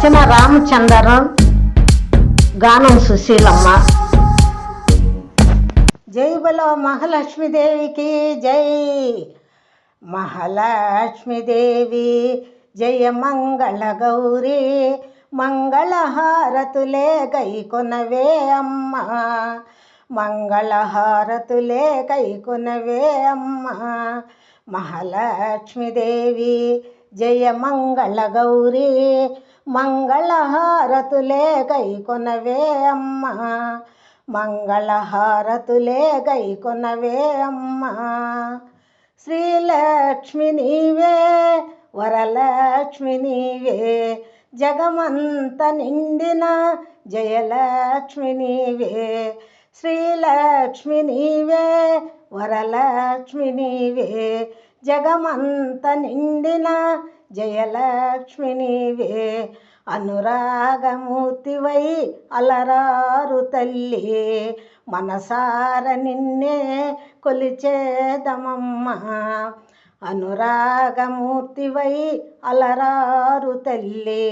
రచన రామచంద్రన్, గానం సుశీలమ్మ. జై బలో మహాలక్ష్మీదేవికి జై. మహాలక్ష్మీదేవి జయ మంగళ గౌరీ, మంగళహారతులే గైకొనవే అమ్మ, మంగళహారతులే గైకొనవే అమ్మ. మహాలక్ష్మీదేవి జయ మంగళ గౌరీ, మంగళహారతులే గైకొనవే అమ్మ, మంగళహారతులే గైకొనవే అమ్మ. శ్రీలక్ష్మి నీవే, వరలక్ష్మి నీవే, జగమంత నిండిన జయలక్ష్మి నీవే. శ్రీలక్ష్మి నీవే, వరలక్ష్మి నీవే, జగమంత నిండిన జయలక్ష్మి నీవే. అనురాగమూర్తివై అలరారు తల్లి, మనసార నిన్నే కొలిచేదమమ్మ. అనురాగమూర్తివై అలరారు తల్లి,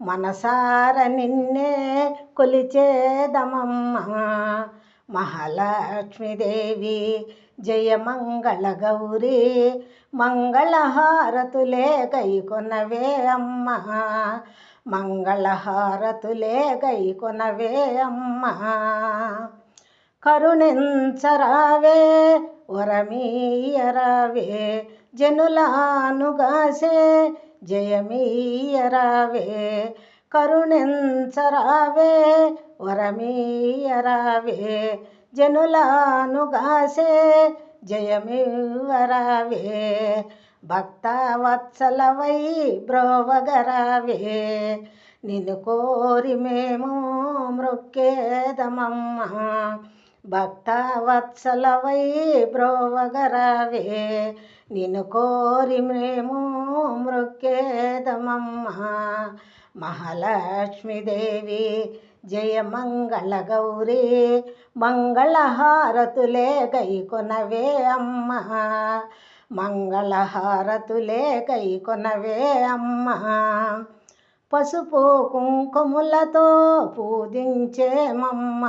మనసార నిన్నే కొలిచేదమమ్మ. మహాలక్ష్మీదేవి జయ మంగళ గౌరీ, మంగళహారతులే గైకొనవే అమ్మ, మంగళహారతులే గైకొనవే అమ్మ. కరుణించరావే, వరమీయరావే, జనులానుగాసే జయమీయరావే. కరుణించరావే, వరమీయరావే, జనులానుగాసే జయమివ్వరావే. భక్తవత్సలవై బ్రోవగరావే, నిన్ను కోరి మేము మ్రొక్కేదమమ్మ. భక్తవత్సలవై బ్రోవగరావే, నిన్ను కోరి మేము మ్రొక్కేదమమ్మ. మహాలక్ష్మీదేవి జయ మంగళ గౌరీ, మంగళహారతులే గైకొనవే అమ్మ, మంగళహారతులే గైకొనవే అమ్మ. పసుపు కుంకుమలతో పూజించేమమ్మ,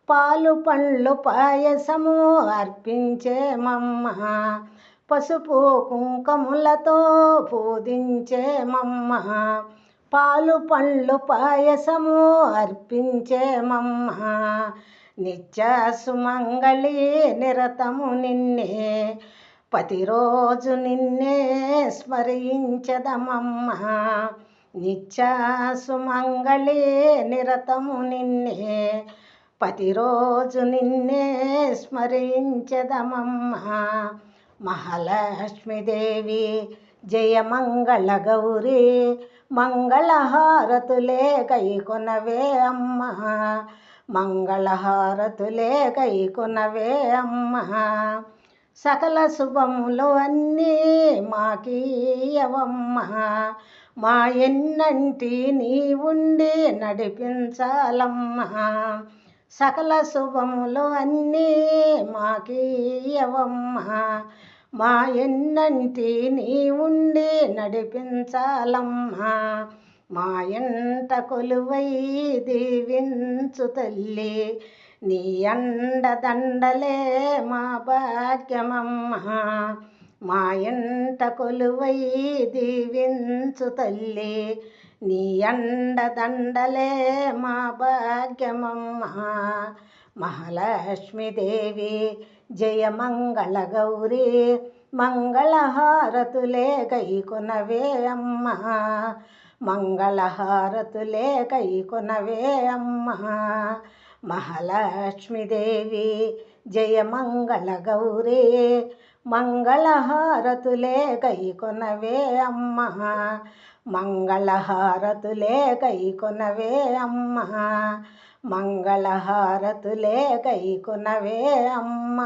పాలు పండ్లు పాయసము అర్పించేమమ్మ. పసుపు కుంకుమలతో పూజించేమమ్మ, పాలు పండ్లు పాయసము అర్పించేమమ్మ. నిత్య సుమంగళి నిరతము నిన్నే, ప్రతిరోజు నిన్నే స్మరించదమమ్మ. నిత్య సుమంగళి నిరతము నిన్నే, ప్రతిరోజు నిన్నే స్మరించదమమ్మ. మహాలక్ష్మీదేవి జయ మంగళ గౌరీ, మంగళహారతులే గైకొనవే అమ్మ, మంగళహారతులే గైకొనవే అమ్మ. సకల శుభములు అన్నీ మాకీయవమ్మ, మా ఎన్నంటి నీ ఉండి నడిపించాలమ్మ. సకల శుభములు అన్నీ మాకీయవమ్మ, మా ఎన్నంటి నీ ఉండి నడిపించాలమ్మ. మా ఎంట కొలువై దీవించు తల్లి, నీ అండదండలే మా భాగ్యమమ్మ. మా ఎంట కొలువై దీవించు తల్లి, నీ అండదండలే మా భాగ్యమమ్మ. మహాలక్ష్మీదేవి జయ మంగళ గౌరీ, మంగళహారతులే గైకొనవే అమ్మ, మంగళహారతులే గైకొనవే అమ్మ. మహాలక్ష్మీదేవి జయ మంగళ గౌరీ, మంగళహారతులే గైకొనవే అమ్మ, మంగళహారతులే గైకొనవే అమ్మ, మంగళహారతులే గైకొనవే అమ్మ.